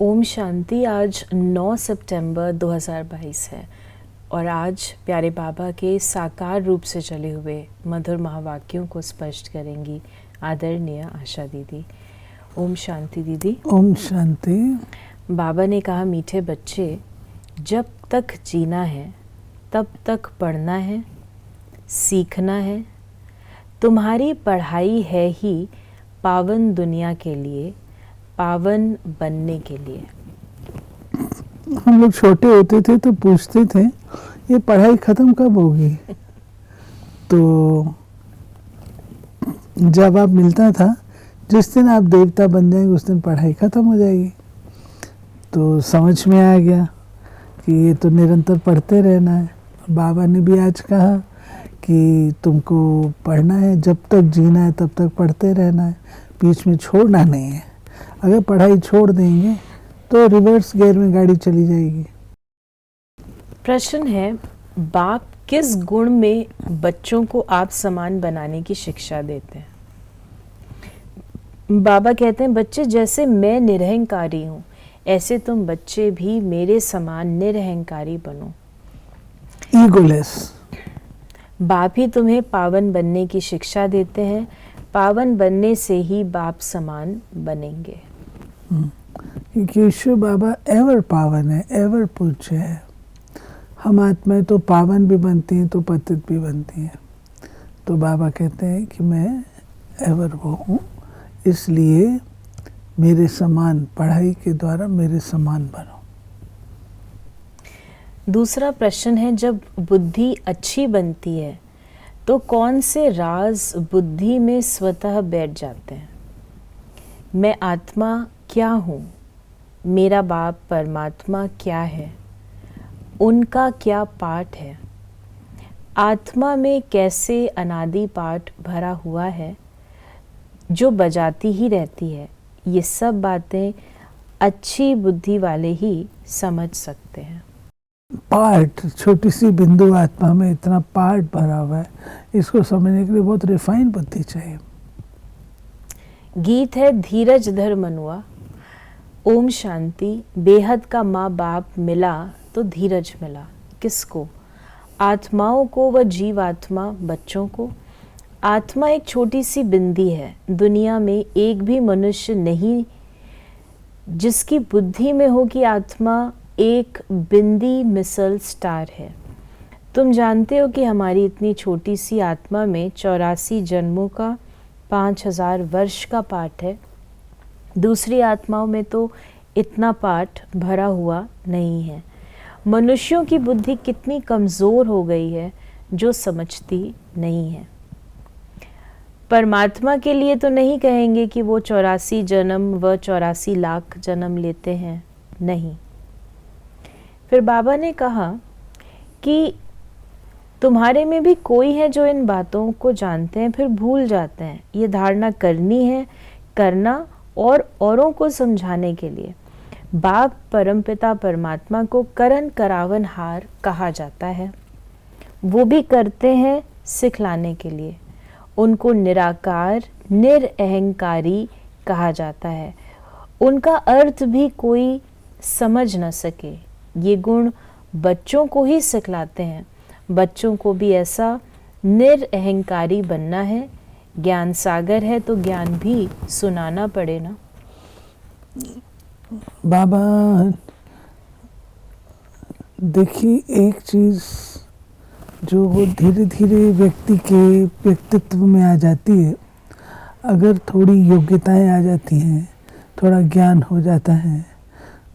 ओम शांति। आज 9 सितंबर 2022 है और आज प्यारे बाबा के साकार रूप से चले हुए मधुर महावाक्यों को स्पष्ट करेंगी आदरणीय आशा दीदी। ओम शांति दीदी। ओम शांति। बाबा ने कहा, मीठे बच्चे, जब तक जीना है तब तक पढ़ना है, सीखना है। तुम्हारी पढ़ाई है ही पावन दुनिया के लिए, पावन बनने के लिए। हम लोग छोटे होते थे तो पूछते थे ये पढ़ाई खत्म कब होगी। तो जवाब मिलता था जिस दिन आप देवता बन जाएंगे उस दिन पढ़ाई खत्म हो जाएगी। तो समझ में आ गया कि ये तो निरंतर पढ़ते रहना है। बाबा ने भी आज कहा कि तुमको पढ़ना है, जब तक जीना है तब तक पढ़ते रहना है, बीच में छोड़ना नहीं है। अगर पढ़ाई छोड़ देंगे तो रिवर्स गियर में गाड़ी चली जाएगी। प्रश्न है, बाप किस गुण में बच्चों को आप समान बनाने की शिक्षा देते हैं? बाबा कहते हैं, बच्चे जैसे मैं निरहंकारी हूँ ऐसे तुम बच्चे भी मेरे समान निरहंकारी बनो। ईगोलेस। बाप ही तुम्हें पावन बनने की शिक्षा देते हैं। पावन बनने से ही बाप समान बनेंगे। क्योंकि ईश्वर बाबा एवर पावन है, एवर पूज्य है। हम आत्माएं तो पावन भी बनती हैं तो पतित भी बनती हैं। तो बाबा कहते हैं कि मैं एवर वो हूँ, इसलिए मेरे समान पढ़ाई के द्वारा मेरे समान बनो। दूसरा प्रश्न है, जब बुद्धि अच्छी बनती है तो कौन से राज बुद्धि में स्वतः बैठ जाते हैं? मैं आत्मा क्या हूँ? मेरा बाप परमात्मा क्या है? उनका क्या पाठ है? आत्मा में कैसे अनादि पाठ भरा हुआ है जो बजाती ही रहती है? ये सब बातें अच्छी बुद्धि वाले ही समझ सकते हैं। पार्ट, छोटी सी बिंदु आत्मा में इतना पार्ट भरा हुआ है, इसको समझने के लिए बहुत रिफाइन बुद्धि चाहिए। गीत है, धीरज धर मनुआ। ओम शांति। बेहद का माँ बाप मिला तो धीरज मिला। किसको? आत्माओं को व जीवात्मा बच्चों को। आत्मा एक छोटी सी बिंदी है। दुनिया में एक भी मनुष्य नहीं जिसकी बुद्धि में हो कि आत्मा एक बिंदी मिसल स्टार है। तुम जानते हो कि हमारी इतनी छोटी सी आत्मा में 84 जन्मों का 5000 वर्ष का पाठ है। दूसरी आत्माओं में तो इतना पाठ भरा हुआ नहीं है। मनुष्यों की बुद्धि कितनी कमज़ोर हो गई है जो समझती नहीं है। परमात्मा के लिए तो नहीं कहेंगे कि वो 84 जन्म व 84 लाख जन्म लेते हैं, नहीं। फिर बाबा ने कहा कि तुम्हारे में भी कोई है जो इन बातों को जानते हैं फिर भूल जाते हैं। ये धारणा करनी है, करना और औरों को समझाने के लिए। बाप परमपिता परमात्मा को करन करावन हार कहा जाता है। वो भी करते हैं सिखलाने के लिए। उनको निराकार निरअहंकारी कहा जाता है। उनका अर्थ भी कोई समझ न सके। ये गुण बच्चों को ही सिखलाते हैं। बच्चों को भी ऐसा निरअहंकारी बनना है। ज्ञान सागर है तो ज्ञान भी सुनाना पड़े ना। बाबा देखिए, एक चीज़ जो वो धीरे धीरे व्यक्ति के व्यक्तित्व में आ जाती है, अगर थोड़ी योग्यताएं आ जाती हैं, थोड़ा ज्ञान हो जाता है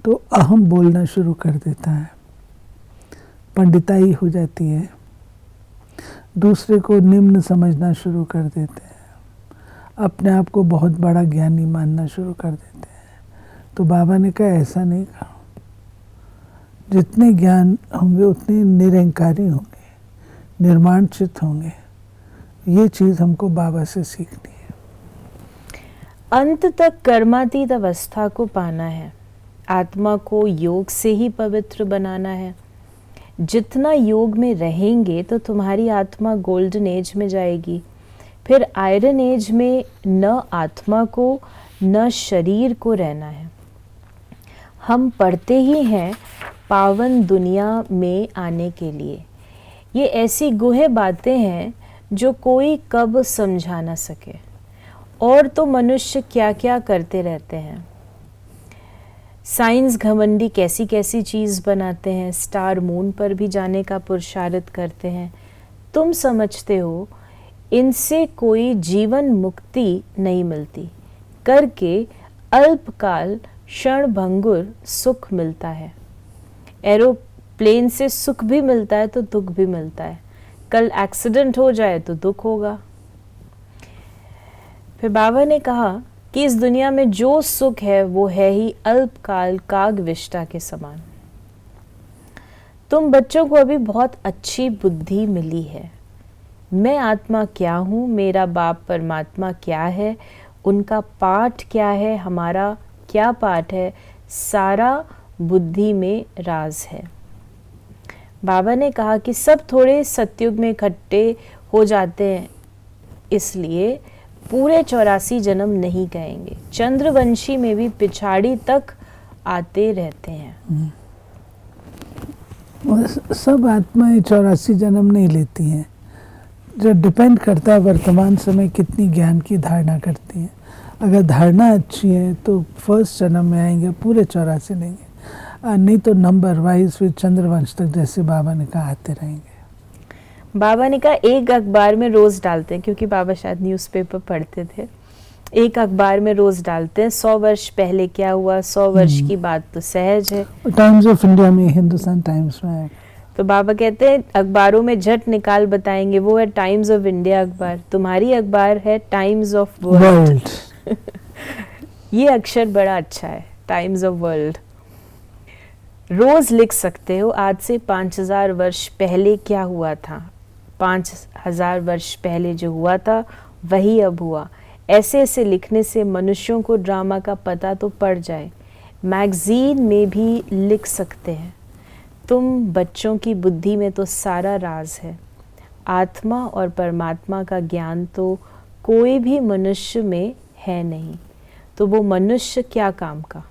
तो अहम बोलना शुरू कर देता है, पंडिताई हो जाती है, दूसरे को निम्न समझना शुरू कर देते हैं, अपने आप को बहुत बड़ा ज्ञानी मानना शुरू कर देते हैं। तो बाबा ने कहा ऐसा नहीं कहा। जितने ज्ञान होंगे उतने निरंकारी होंगे, निर्माणचित होंगे। ये चीज़ हमको बाबा से सीखनी है। अंत तक कर्मातीत अवस्था को पाना है। आत्मा को योग से ही पवित्र बनाना है। जितना योग में रहेंगे तो तुम्हारी आत्मा गोल्डन एज में जाएगी। फिर आयरन एज में न आत्मा को न शरीर को रहना है। हम पढ़ते ही हैं पावन दुनिया में आने के लिए। ये ऐसी गुहे बातें हैं जो कोई कब समझा ना सके। और तो मनुष्य क्या क्या करते रहते हैं। साइंस घमंडी कैसी कैसी चीज़ बनाते हैं, स्टार मून पर भी जाने का पुरुषार्थ करते हैं। तुम समझते हो इनसे कोई जीवन मुक्ति नहीं मिलती, करके अल्पकाल क्षणभंगुर सुख मिलता है। एरोप्लेन से सुख भी मिलता है तो दुख भी मिलता है। कल एक्सीडेंट हो जाए तो दुख होगा। फिर बाबा ने कहा कि इस दुनिया में जो सुख है वो है ही अल्पकाल काग विष्टा के समान। तुम बच्चों को अभी बहुत अच्छी बुद्धि मिली है। मैं आत्मा क्या हूँ, मेरा बाप परमात्मा क्या है, उनका पाठ क्या है, हमारा क्या पाठ है, सारा बुद्धि में राज है। बाबा ने कहा कि सब थोड़े सतयुग में इकट्ठे हो जाते हैं, इसलिए पूरे 84 जन्म नहीं कहेंगे। चंद्रवंशी में भी पिछाड़ी तक आते रहते हैं। सब आत्माएं 84 जन्म नहीं लेती हैं। जो डिपेंड करता है वर्तमान समय कितनी ज्ञान की धारणा करती हैं। अगर धारणा अच्छी है तो फर्स्ट जन्म में आएंगे, पूरे 84 लेंगे, नहीं तो नंबर वाइज फिर चंद्रवंश तक जैसे बाबा ने कहा आते रहेंगे। बाबा ने कहा एक अखबार में रोज डालते हैं, क्योंकि बाबा शायद न्यूज़पेपर पढ़ते थे। एक अखबार में रोज डालते हैं 100 वर्ष पहले क्या हुआ, 100 वर्ष की बात तो सहज है। टाइम्स ऑफ इंडिया में, हिंदुस्तान टाइम्स में। तो बाबा कहते हैं अखबारों में झट निकाल बताएंगे, वो है टाइम्स ऑफ इंडिया अखबार, तुम्हारी अखबार है टाइम्स ऑफ वर्ल्ड। ये अक्षर बड़ा अच्छा है, टाइम्स ऑफ वर्ल्ड। रोज लिख सकते हो आज से 5000 वर्ष पहले क्या हुआ था। 5000 वर्ष पहले जो हुआ था वही अब हुआ। ऐसे ऐसे लिखने से मनुष्यों को ड्रामा का पता तो पड़ जाए। मैगजीन में भी लिख सकते हैं। तुम बच्चों की बुद्धि में तो सारा राज है। आत्मा और परमात्मा का ज्ञान तो कोई भी मनुष्य में है नहीं, तो वो मनुष्य क्या काम का।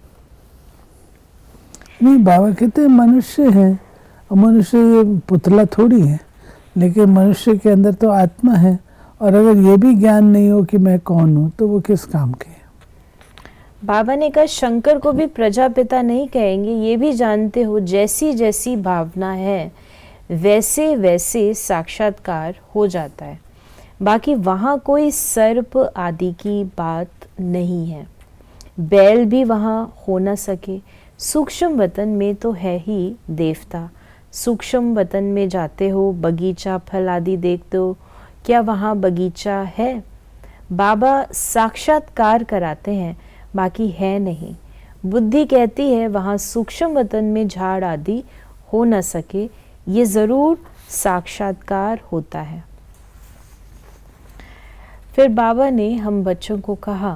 नहीं, बाबा कहते हैं मनुष्य है, और मनुष्य ये पुतला थोड़ी है, लेकिन मनुष्य के अंदर तो आत्मा है। और अगर ये भी ज्ञान नहीं हो कि मैं कौन हूँ तो वो किस काम के है। बाबा ने कहा शंकर को भी प्रजापिता नहीं कहेंगे। ये भी जानते हो जैसी जैसी भावना है वैसे वैसे साक्षात्कार हो जाता है। बाकी वहाँ कोई सर्प आदि की बात नहीं है। बैल भी वहाँ हो न सके। सूक्ष्म वतन में तो है ही देवता। सूक्ष्म वतन में जाते हो, बगीचा फल आदि देखते हो, क्या वहाँ बगीचा है। बाबा साक्षात्कार कराते हैं, बाकी है नहीं। बुद्धि कहती है वहाँ सूक्ष्म वतन में झाड़ आदि हो न सके, ये ज़रूर साक्षात्कार होता है। फिर बाबा ने हम बच्चों को कहा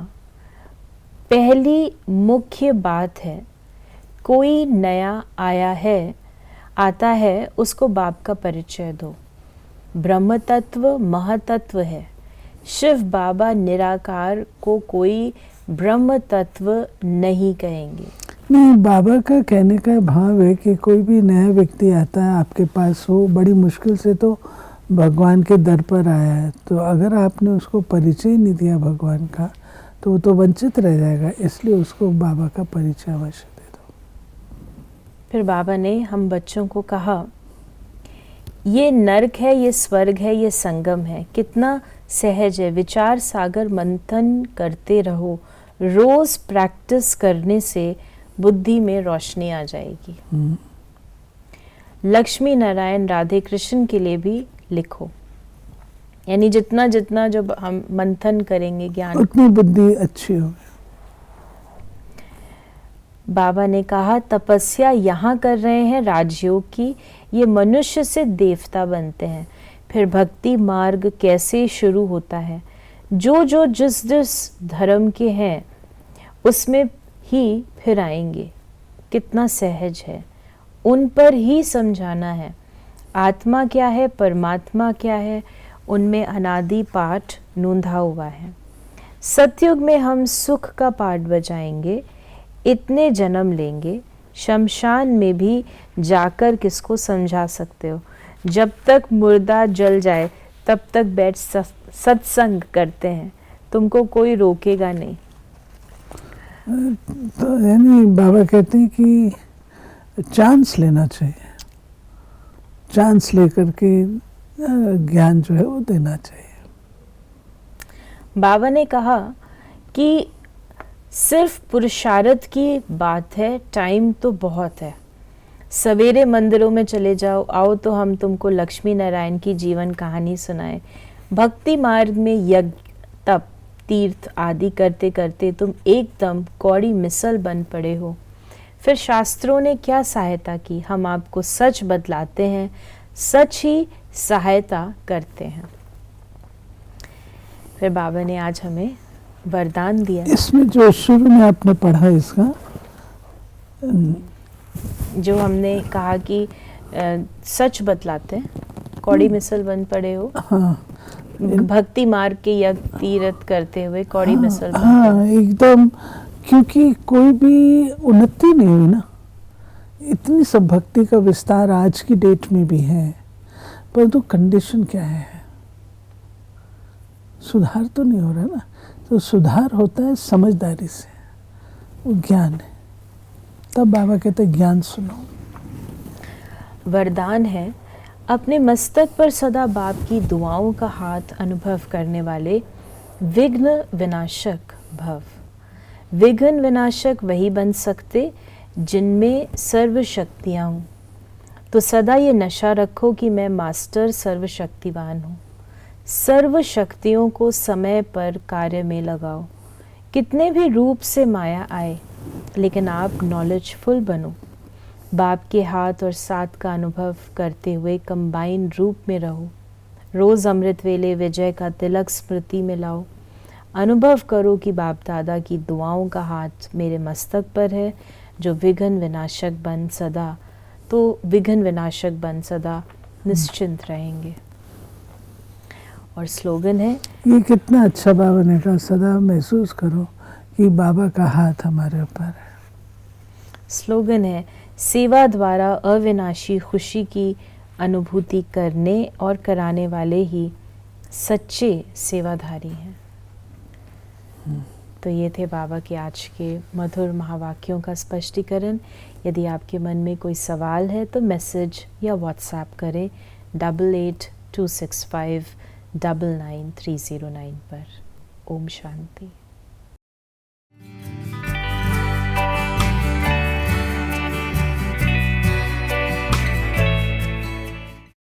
पहली मुख्य बात है, कोई नया आता है उसको बाप का परिचय दो। ब्रह्म तत्व महतत्व है। शिव बाबा निराकार को कोई ब्रह्म तत्व नहीं कहेंगे। नहीं, बाबा का कहने का भाव है कि कोई भी नया व्यक्ति आता है आपके पास हो, बड़ी मुश्किल से तो भगवान के दर पर आया है, तो अगर आपने उसको परिचय नहीं दिया भगवान का तो वो तो वंचित रह जाएगा। इसलिए उसको बाबा का परिचय अवश्य दे दो। फिर बाबा ने हम बच्चों को कहा ये नर्क है, ये स्वर्ग है, ये संगम है। कितना सहज है। विचार सागर मंथन करते रहो। रोज प्रैक्टिस करने से बुद्धि में रोशनी आ जाएगी। लक्ष्मी नारायण राधे कृष्ण के लिए भी लिखो। यानी जितना जितना जब हम मंथन करेंगे ज्ञान, उतनी बुद्धि अच्छी होगी। बाबा ने कहा तपस्या यहाँ कर रहे हैं राजयोग की, ये मनुष्य से देवता बनते हैं। फिर भक्ति मार्ग कैसे शुरू होता है। जो जो जिस जिस धर्म के हैं उसमें ही फिर आएंगे। कितना सहज है, उन पर ही समझाना है। आत्मा क्या है, परमात्मा क्या है, उनमें अनादि पाठ नूंधा हुआ है। सतयुग में हम सुख का पाठ बजाएंगे, इतने जन्म लेंगे, शमशान में भी जाकर किसको समझा सकते हो? जब तक मुर्दा जल जाए तब तक बैठ सत्संग करते हैं, तुमको कोई रोकेगा नहीं। तो यानी बाबा कहते हैं कि चांस लेना चाहिए, चांस लेकर के ज्ञान जो है वो देना चाहिए। बाबा ने कहा कि सिर्फ पुरुषार्थ की बात है, टाइम तो बहुत है। सवेरे मंदिरों में चले जाओ, आओ तो हम तुमको लक्ष्मी नारायण की जीवन कहानी सुनाए। भक्ति मार्ग में यज्ञ, तप, तीर्थ आदि करते करते तुम एकदम कौड़ी मिसल बन पड़े हो। फिर शास्त्रों ने क्या सहायता की? हम आपको सच बतलाते हैं, सच ही सहायता करते हैं। फिर बाबा ने आज हमें वरदान दिया। इसमें जो शुरू में आपने पढ़ा इसका, जो हमने कहा कि सच बतलाते हैं, कौड़ी मिसल बन पड़े हो। हाँ, भक्ति मार्ग के यज्ञ तीर्थ करते हुए कौड़ी मिसल बन हाँ एकदम, क्योंकि कोई भी उन्नति नहीं हुई ना। इतनी सब भक्ति का विस्तार आज की डेट में भी है, परंतु कंडीशन क्या है? सुधार तो नहीं हो रहा ना। तो सुधार होता है समझदारी से, वो ज्ञान है। तब बाबा कहते हैं ज्ञान सुनो। वरदान है, अपने मस्तक पर सदा बाप की दुआओं का हाथ अनुभव करने वाले विघ्न विनाशक भव। विघ्न विनाशक वही बन सकते जिनमें सर्व शक्तियाँ हों। तो सदा ये नशा रखो कि मैं मास्टर सर्वशक्तिवान हूँ। सर्व शक्तियों को समय पर कार्य में लगाओ। कितने भी रूप से माया आए, लेकिन आप नॉलेजफुल बनो। बाप के हाथ और साथ का अनुभव करते हुए कंबाइन रूप में रहो। रोज अमृत वेले विजय का तिलक स्मृति में लाओ। अनुभव करो कि बाप दादा की दुआओं का हाथ मेरे मस्तक पर है, जो विघ्न विनाशक बन सदा, तो विघ्न विनाशक बन सदा निश्चिंत रहेंगे। और स्लोगन है, ये कितना अच्छा बाबा ने कहा, सदा महसूस करो कि बाबा का हाथ हमारे ऊपर है। स्लोगन है, सेवा द्वारा अविनाशी खुशी की अनुभूति करने और कराने वाले ही सच्चे सेवाधारी हैं। तो ये थे बाबा के आज के मधुर महावाक्यों का स्पष्टीकरण। यदि आपके मन में कोई सवाल है तो मैसेज या व्हाट्सएप करें 8826599309 पर। ओम शांति।